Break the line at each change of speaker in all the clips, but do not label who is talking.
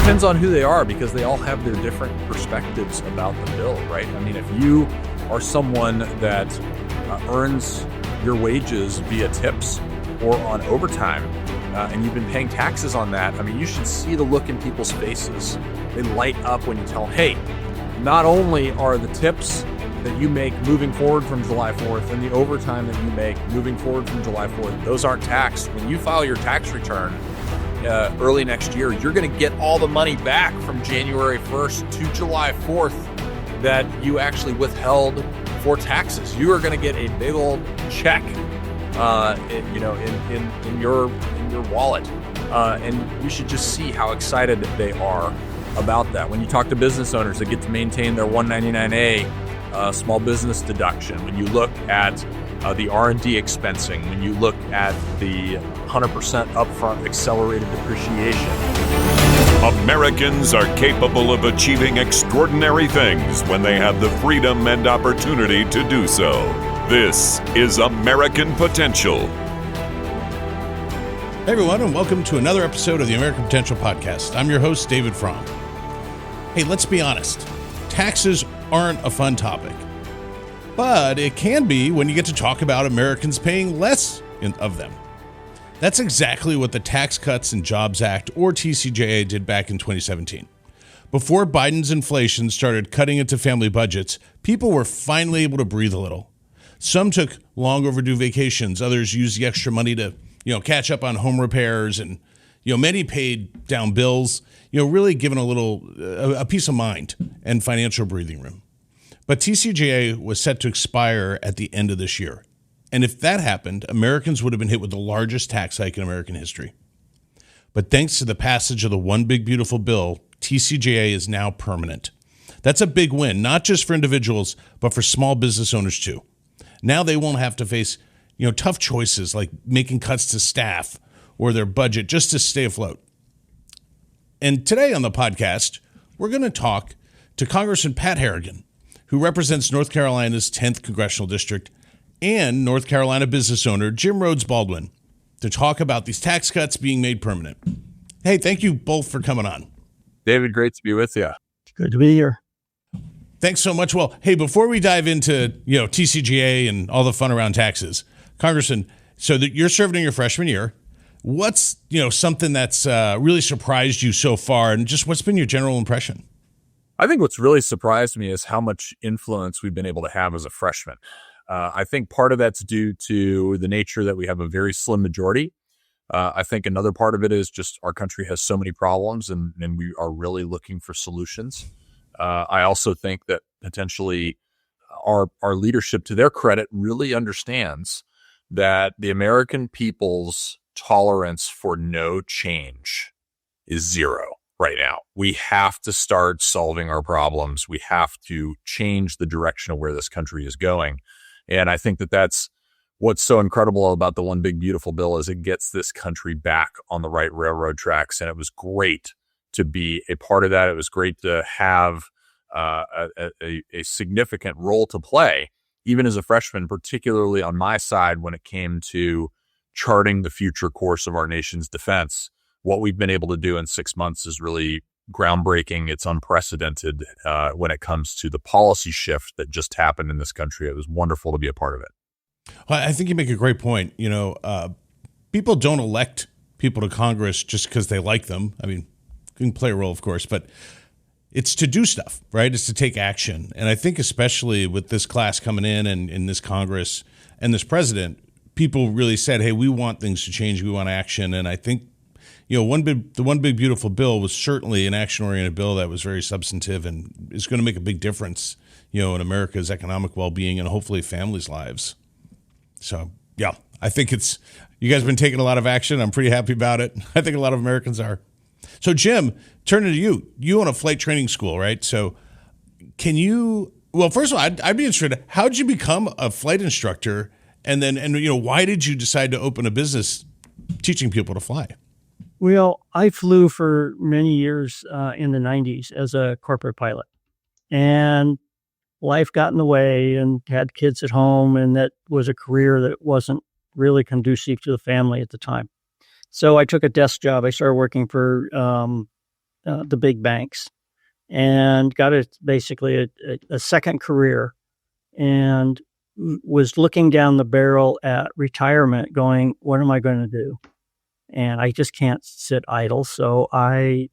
depends on who they are, because they all have their different perspectives about the bill, right? I mean, if you are someone that earns your wages via tips or on overtime, and you've been paying taxes on that, I mean, you should see the look in people's faces. They light up when you tell them, hey, not only are the tips that you make moving forward from July 4th and the overtime that you make moving forward from July 4th, those aren't taxed. When you file your tax return early next year, you're going to get all the money back from January 1st to July 4th that you actually withheld for taxes. You are going to get a big old check, in your wallet, and you should just see how excited they are about that. When you talk to business owners that get to maintain their 199A small business deduction, when you look at the R&D expensing, when you look at the 100% upfront accelerated depreciation.
Americans are capable of achieving extraordinary things when they have the freedom and opportunity to do so. This is American Potential.
Hey everyone, and welcome to another episode of the American Potential Podcast. I'm your host, David Fromm. Hey, let's be honest. Taxes aren't a fun topic, but it can be when you get to talk about Americans paying less of them. That's exactly what the Tax Cuts and Jobs Act, or TCJA, did back in 2017. Before Biden's inflation started cutting into family budgets, people were finally able to breathe a little. Some took long overdue vacations. Others used the extra money to, catch up on home repairs, and, many paid down bills, really giving a peace of mind and financial breathing room. But TCJA was set to expire at the end of this year. And if that happened, Americans would have been hit with the largest tax hike in American history. But thanks to the passage of the One Big Beautiful Bill, TCJA is now permanent. That's a big win, not just for individuals, but for small business owners too. Now they won't have to face, tough choices like making cuts to staff or their budget just to stay afloat. And today on the podcast, we're going to talk to Congressman Pat Harrigan, who represents North Carolina's 10th Congressional District, and North Carolina business owner Jim Rhoades-Baldwin, to talk about these tax cuts being made permanent. Hey, thank you both for coming on.
David, great to be with you.
Good to be here.
Thanks so much. Well, hey, before we dive into, TCJA and all the fun around taxes, Congressman, so that you're serving in your freshman year, what's, something that's really surprised you so far, and just what's been your general impression?
I think what's really surprised me is how much influence we've been able to have as a freshman. I think part of that's due to the nature that we have a very slim majority. I think another part of it is just our country has so many problems, and we are really looking for solutions. I also think that potentially our leadership, to their credit, really understands that the American people's tolerance for no change is zero right now. We have to start solving our problems. We have to change the direction of where this country is going. And I think that that's what's so incredible about the One Big Beautiful Bill is it gets this country back on the right railroad tracks. And it was great to be a part of that. It was great to have a significant role to play, even as a freshman, particularly on my side when it came to charting the future course of our nation's defense. What we've been able to do in 6 months is really groundbreaking. It's unprecedented when it comes to the policy shift that just happened in this country. It was wonderful to be a part of it.
Well, I think you make a great point. People don't elect people to Congress just because they like them. I mean, you can play a role, of course, but it's to do stuff, right? It's to take action. And I think especially with this class coming in and in this Congress and this president, people really said, hey, we want things to change. We want action. And I think, the One Big Beautiful Bill was certainly an action-oriented bill that was very substantive and is going to make a big difference, in America's economic well-being and hopefully families' lives. So, yeah, I think you guys have been taking a lot of action. I'm pretty happy about it. I think a lot of Americans are. So, Jim, turning to you. You own a flight training school, right? So first of all, I'd be interested, how did you become a flight instructor? And why did you decide to open a business teaching people to fly?
Well, I flew for many years in the 90s as a corporate pilot, and life got in the way and had kids at home, and that was a career that wasn't really conducive to the family at the time. So I took a desk job. I started working for the big banks, and got basically a second career, and was looking down the barrel at retirement going, what am I going to do? And I just can't sit idle. So I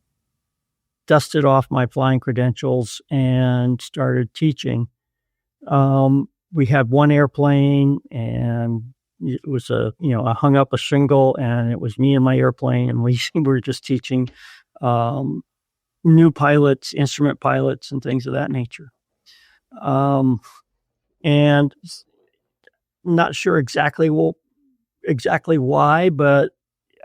dusted off my flying credentials and started teaching. We had one airplane, and it was I hung up a shingle, and it was me and my airplane, and we were just teaching new pilots, instrument pilots, and things of that nature. And not sure exactly why, but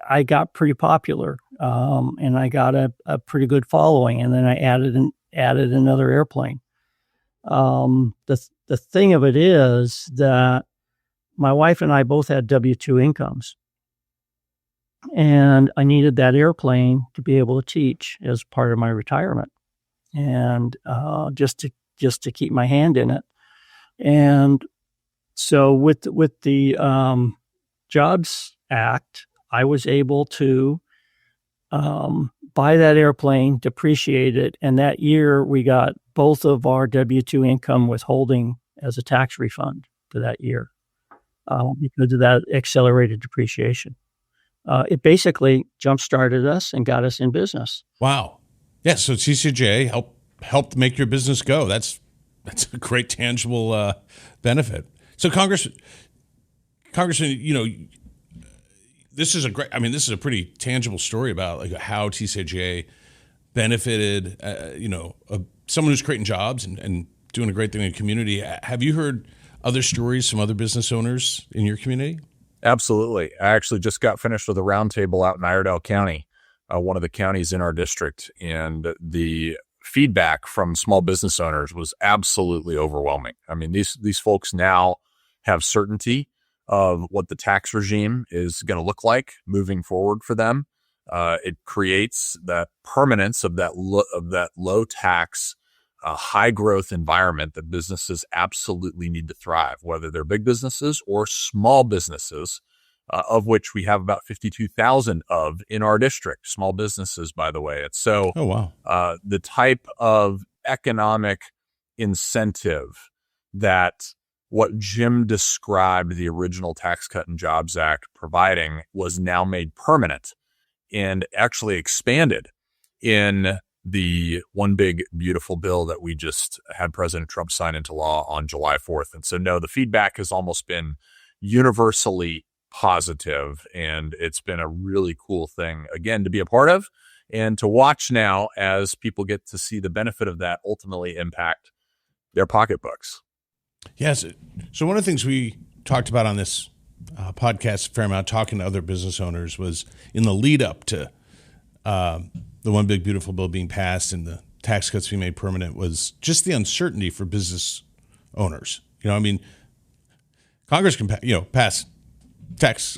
I got pretty popular, and I got a pretty good following. And then I added another airplane. The thing of it is that my wife and I both had W-2 incomes, and I needed that airplane to be able to teach as part of my retirement, and just to keep my hand in it. And so with the Jobs Act, I was able to buy that airplane, depreciate it, and that year we got both of our W-2 income withholding as a tax refund for that year because of that accelerated depreciation. It basically jump-started us and got us in business.
Wow. Yeah, so TCJA helped make your business go. That's a great tangible benefit. So Congressman, this is a pretty tangible story about like how TCJA benefited, someone who's creating jobs and doing a great thing in the community. Have you heard other stories from other business owners in your community?
Absolutely. I actually just got finished with a roundtable out in Iredell County, one of the counties in our district, and the feedback from small business owners was absolutely overwhelming. I mean, these folks now have certainty of what the tax regime is going to look like moving forward for them. It creates that permanence of that low tax, high growth environment that businesses absolutely need to thrive, whether they're big businesses or small businesses, of which we have about 52,000 of in our district. Small businesses, by the way. It's so,
oh, wow.
The type of economic incentive that what Jim described the original Tax Cut and Jobs Act providing was now made permanent and actually expanded in the One Big Beautiful Bill that we just had President Trump sign into law on July 4th. And so, no, the feedback has almost been universally positive, and it's been a really cool thing, again, to be a part of and to watch now as people get to see the benefit of that ultimately impact their pocketbooks.
Yes. So one of the things we talked about on this podcast a fair amount, talking to other business owners, was in the lead up to the One Big Beautiful Bill being passed and the tax cuts being made permanent, was just the uncertainty for business owners. Congress can pass tax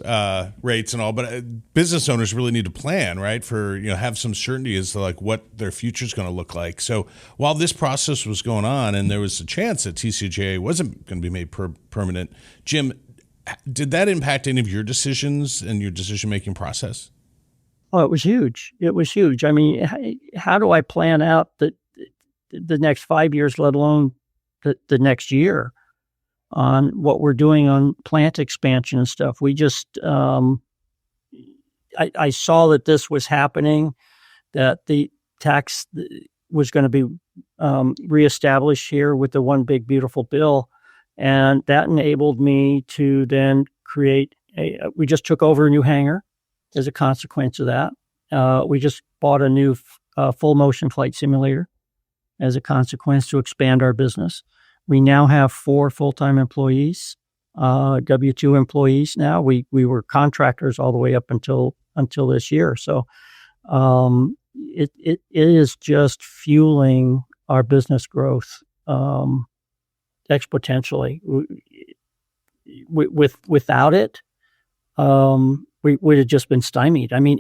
rates and all, but business owners really need to plan, right? For, have some certainty as to like what their future is going to look like. So while this process was going on and there was a chance that TCJA wasn't going to be made permanent, Jim, did that impact any of your decisions and your decision-making process?
Oh, it was huge. It was huge. I mean, how do I plan out the next 5 years, let alone the next year, on what we're doing on plant expansion and stuff? We just, I saw that this was happening, that the tax was going to be reestablished here with the One Big Beautiful Bill. And that enabled me to then create we just took over a new hangar as a consequence of that. We just bought a new full motion flight simulator as a consequence to expand our business. We now have 4 full-time employees, W-2 employees now. We were contractors all the way up until this year. So it is just fueling our business growth exponentially. Without it, we would have just been stymied. I mean,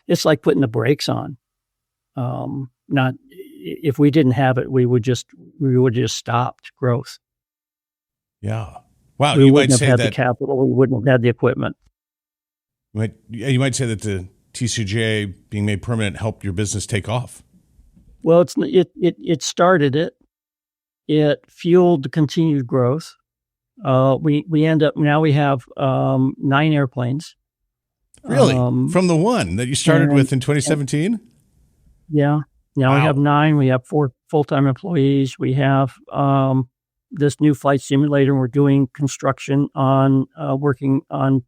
it's like putting the brakes on. Not if we didn't have it, we would just stopped growth.
Yeah.
Wow. We wouldn't have had the capital. We wouldn't have had the equipment.
You might say that the TCJA being made permanent helped your business take off?
Well, it started it. It fueled the continued growth. We end up now we have 9 airplanes.
Really? From the one that you started with in 2017?
Yeah. Now we have 9. We have 4 full-time employees. We have this new flight simulator. We're doing construction on working on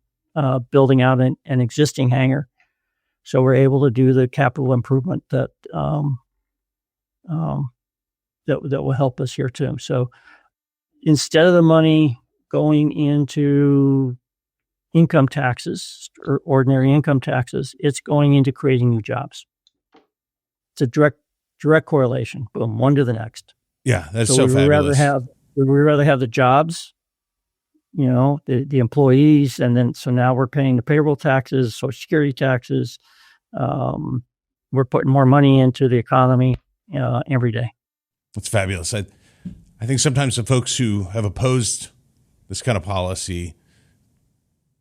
building out an existing hangar. So we're able to do the capital improvement that will help us here too. So instead of the money going into income taxes or ordinary income taxes, it's going into creating new jobs. It's a direct correlation. Boom, one to the next.
Yeah, that's so fabulous.
We'd rather have the jobs, the employees, and then so now we're paying the payroll taxes, Social Security taxes. We're putting more money into the economy every day.
That's fabulous. I think sometimes the folks who have opposed this kind of policy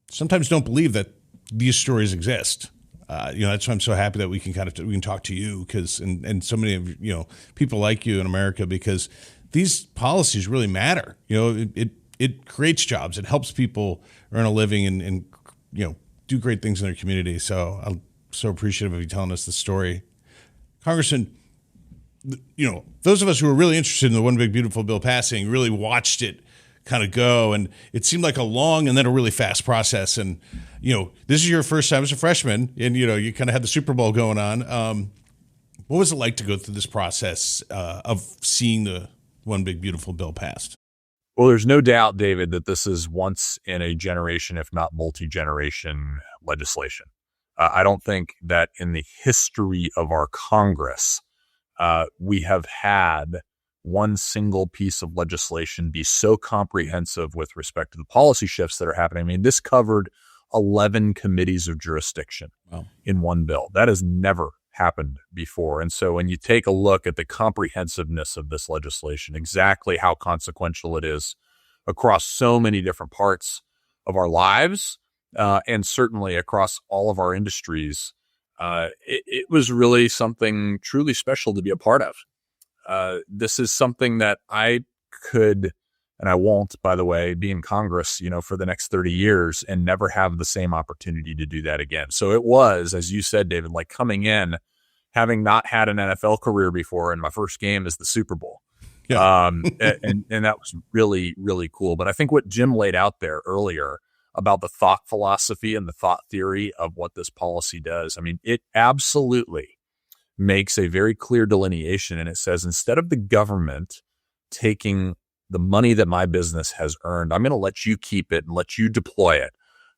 sometimes don't believe that these stories exist. That's why I'm so happy that we can talk to you and so many of people like you in America, because these policies really matter. It creates jobs. It helps people earn a living and do great things in their community. So I'm so appreciative of you telling us the story, Congressman. Those of us who were really interested in the One Big Beautiful Bill passing really watched it kind of go, and it seemed like a long and then a really fast process. And this is your first time as a freshman, and you kind of had the Super Bowl going on. What was it like to go through this process of seeing the One Big Beautiful Bill passed?
Well, there's no doubt, David, that this is once in a generation, if not multi-generation legislation. I don't think that in the history of our Congress, we have had one single piece of legislation be so comprehensive with respect to the policy shifts that are happening. I mean, this covered 11 committees of jurisdiction in one bill. That has never happened before. And so when you take a look at the comprehensiveness of this legislation, exactly how consequential it is across so many different parts of our lives, and certainly across all of our industries, it was really something truly special to be a part of. This is something that I could, and I won't, by the way, be in Congress, for the next 30 years and never have the same opportunity to do that again. So it was, as you said, David, like coming in, having not had an NFL career before, and my first game is the Super Bowl. Yeah. And that was really, really cool. But I think what Jim laid out there earlier about the thought philosophy and the thought theory of what this policy does, I mean, it absolutely makes a very clear delineation. And it says, instead of the government taking the money that my business has earned, I'm going to let you keep it and let you deploy it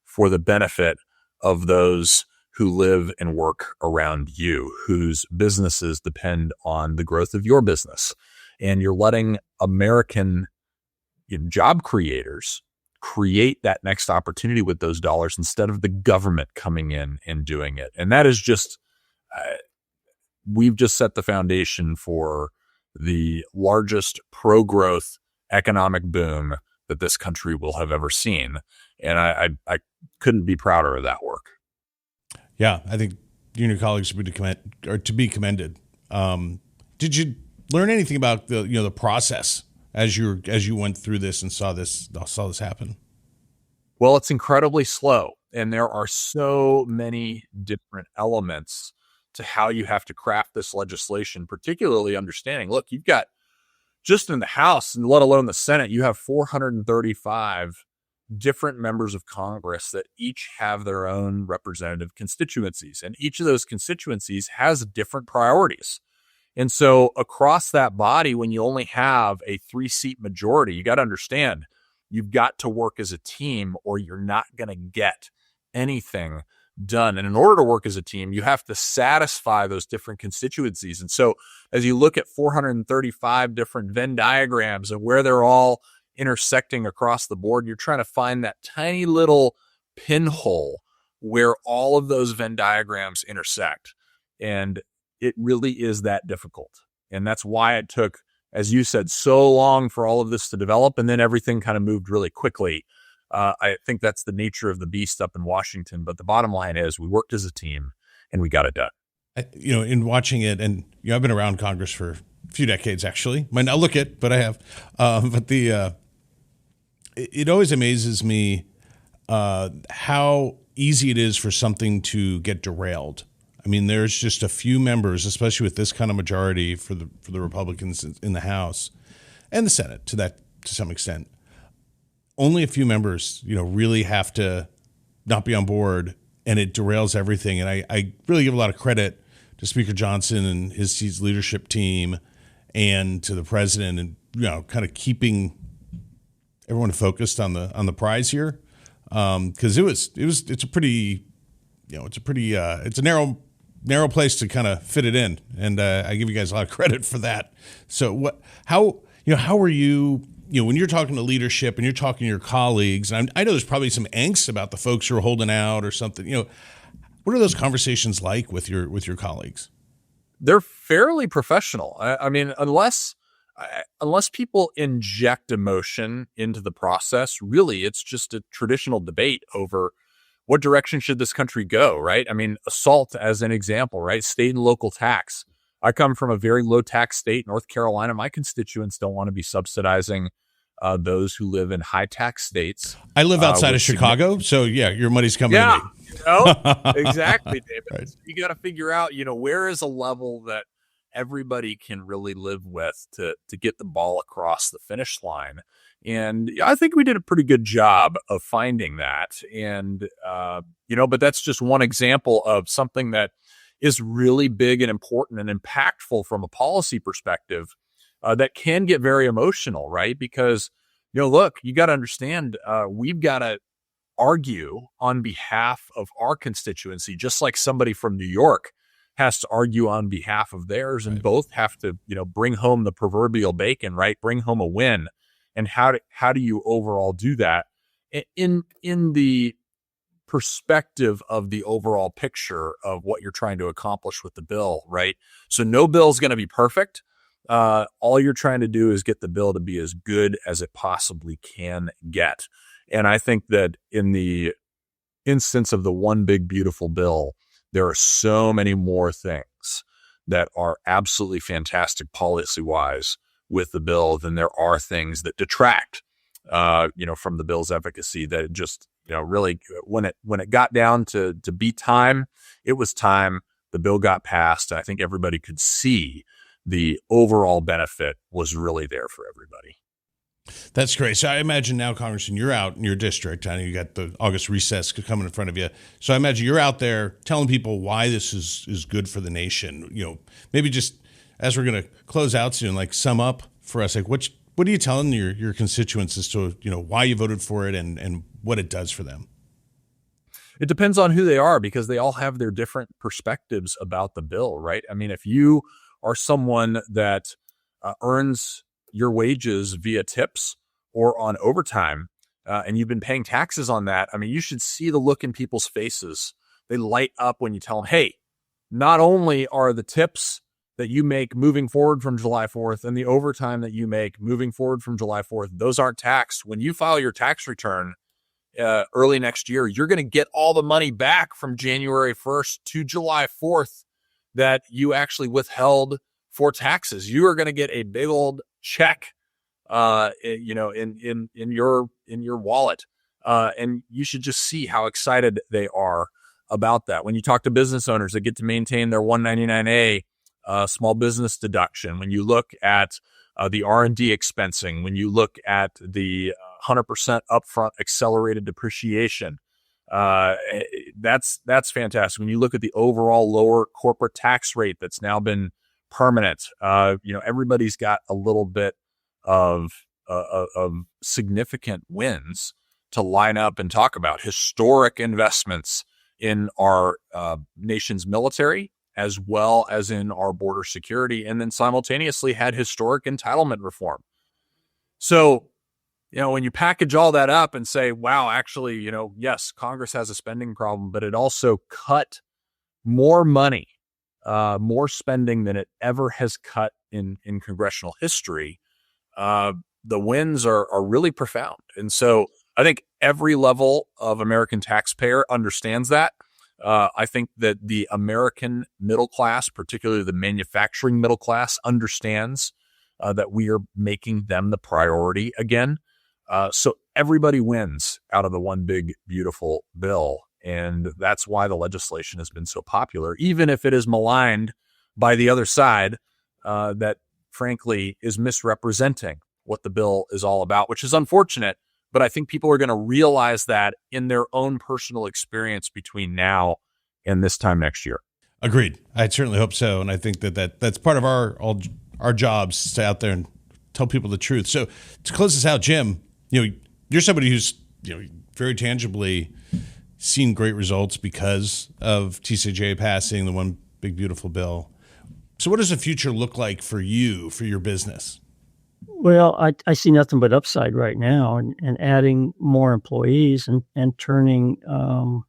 for the benefit of those who live and work around you, whose businesses depend on the growth of your business. And you're letting American job creators create that next opportunity with those dollars instead of the government coming in and doing it. And that is just, we've just set the foundation for the largest pro-growth economic boom that this country will have ever seen. And I couldn't be prouder of that work.
Yeah, I think you and your colleagues are to be commended. Did you learn anything about the process as you went through this and saw this happen?
Well, it's incredibly slow, and there are so many different elements to how you have to craft this legislation, particularly understanding, look, you've got just in the House, and let alone the Senate, you have 435 different members of Congress that each have their own representative constituencies. And each of those constituencies has different priorities. And so across that body, when you only have a 3-seat majority, you got to understand you've got to work as a team or you're not going to get anything done. And in order to work as a team, you have to satisfy those different constituencies. And so as you look at 435 different Venn diagrams and where they're all intersecting across the board, you're trying to find that tiny little pinhole where all of those Venn diagrams intersect. And it really is that difficult. And that's why it took, as you said, so long for all of this to develop. And then everything kind of moved really quickly. I think that's the nature of the beast up in Washington. But the bottom line is we worked as a team. and we got it done.
In watching it, and I've been around Congress for a few decades, actually. Might not look it, but I have. But it always amazes me how easy it is for something to get derailed. I mean, there's just a few members, especially with this kind of majority for the Republicans in the House and the Senate to some extent. Only a few members, really have to not be on board, and it derails everything. And I really give a lot of credit to Speaker Johnson and his leadership team, and to the president, and kind of keeping everyone focused on the prize here, because it's a narrow place to kind of fit it in, and I give you guys a lot of credit for that. So how are you? When you're talking to leadership and you're talking to your colleagues, and I know there's probably some angst about the folks who are holding out or something. What are those conversations like with your colleagues?
They're fairly professional. I mean, unless people inject emotion into the process, really, it's just a traditional debate over what direction should this country go, right? I mean, SALT as an example, right? State and local tax. I come from a very low tax state, North Carolina. My constituents don't want to be subsidizing those who live in high tax states.
I live outside of Chicago, so yeah, your money's coming to me.
Exactly, David.
Right.
So you got to figure out, where is a level that everybody can really live with to get the ball across the finish line. And I think we did a pretty good job of finding that. And, but that's just one example of something that is really big and important and impactful from a policy perspective that can get very emotional, right? Because, look, you got to understand, we've got to argue on behalf of our constituency, just like somebody from New York has to argue on behalf of theirs, and both have to, bring home the proverbial bacon, right? Bring home a win. And how do you overall do that in the perspective of the overall picture of what you're trying to accomplish with the bill, right? So no bill is going to be perfect. All you're trying to do is get the bill to be as good as it possibly can get. And I think that in the instance of the one big beautiful bill, there are so many more things that are absolutely fantastic policy-wise with the bill than there are things that detract, from the bill's efficacy. That it just, really, when it got down to be time, it was time. The bill got passed. I think everybody could see the overall benefit was really there for everybody.
That's great. So I imagine now, Congressman, you're out in your district. I know you got the August recess coming in front of you. So I imagine you're out there telling people why this is good for the nation. Maybe just as we're going to close out soon, like sum up for us, like what are you telling your constituents as to, why you voted for it and what it does for them?
It depends on who they are, because they all have their different perspectives about the bill, right? I mean, if you are someone that earns your wages via tips or on overtime, and you've been paying taxes on that, I mean, you should see the look in people's faces. They light up when you tell them, hey, not only are the tips that you make moving forward from July 4th and the overtime that you make moving forward from July 4th, those aren't taxed. When you file your tax return early next year, you're going to get all the money back from January 1st to July 4th that you actually withheld for taxes. You are going to get a big old check, in your wallet. And you should just see how excited they are about that. When you talk to business owners that get to maintain their 199A small business deduction, when you look at the R&D expensing, when you look at the 100% upfront accelerated depreciation, that's fantastic. When you look at the overall lower corporate tax rate that's now been permanent, everybody's got a little bit of significant wins to line up and talk about. Historic investments in our nation's military, as well as in our border security, and then simultaneously had historic entitlement reform. So, when you package all that up and say, wow, actually, yes, Congress has a spending problem, but it also cut more money, more spending than it ever has cut in congressional history. The wins are really profound. And so I think every level of American taxpayer understands that. I think that the American middle class, particularly the manufacturing middle class, understands that we are making them the priority again. So everybody wins out of the one big, beautiful bill. And that's why the legislation has been so popular, even if it is maligned by the other side that, frankly, is misrepresenting what the bill is all about, which is unfortunate. But I think people are going to realize that in their own personal experience between now and this time next year.
Agreed. I certainly hope so. And I think that's part of our jobs, to stay out there and tell people the truth. So to close this out, Jim, you're somebody who's very tangibly seen great results because of TCJA passing the one big, beautiful bill. So what does the future look like for you, for your business?
Well, I see nothing but upside right now, and adding more employees and turning and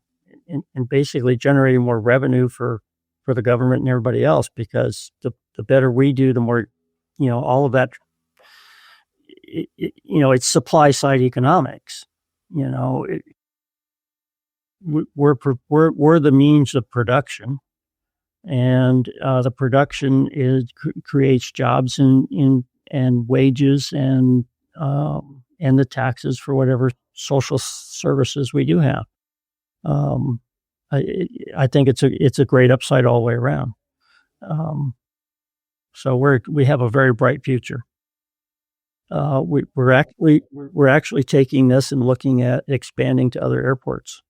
basically generating more revenue for the government and everybody else, because the better we do, the more, all of that, it's supply side economics. We're the means of production, and the production creates jobs and wages and the taxes for whatever social services we do have. I think it's a great upside all the way around. So we have a very bright future. We're actually taking this and looking at expanding to other airports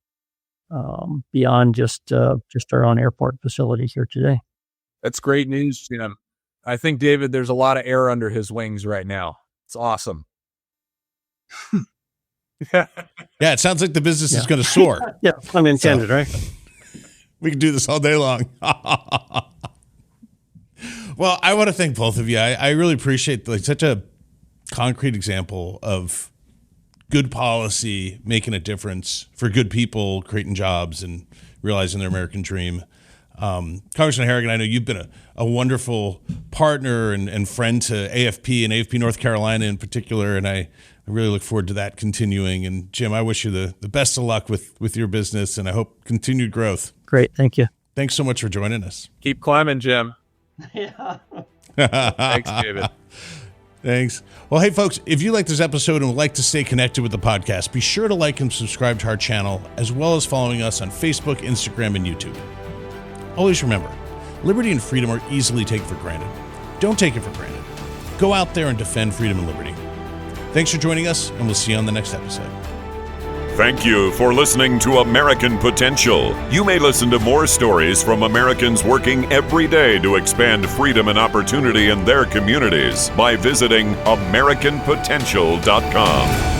beyond just our own airport facility here today.
That's great news, Jim. I think, David, there's a lot of air under his wings right now. It's awesome.
Yeah, it sounds like the business is going to soar.
Yeah, pun intended, right?
We can do this all day long. Well, I want to thank both of you. I really appreciate such a concrete example of good policy making a difference for good people, creating jobs and realizing their American dream. Congressman Harrigan, I know you've been a wonderful partner and friend to AFP and AFP North Carolina in particular, and I really look forward to that continuing. And Jim, I wish you the best of luck with your business, and I hope continued growth.
Great. Thank you.
Thanks so much for joining us.
Keep climbing, Jim.
Yeah.
Thanks, David.
Thanks. Well, hey, folks, if you like this episode and would like to stay connected with the podcast, be sure to like and subscribe to our channel, as well as following us on Facebook, Instagram, and YouTube. Always remember, liberty and freedom are easily taken for granted. Don't take it for granted. Go out there and defend freedom and liberty. Thanks for joining us, and we'll see you on the next episode.
Thank you for listening to American Potential. You may listen to more stories from Americans working every day to expand freedom and opportunity in their communities by visiting AmericanPotential.com.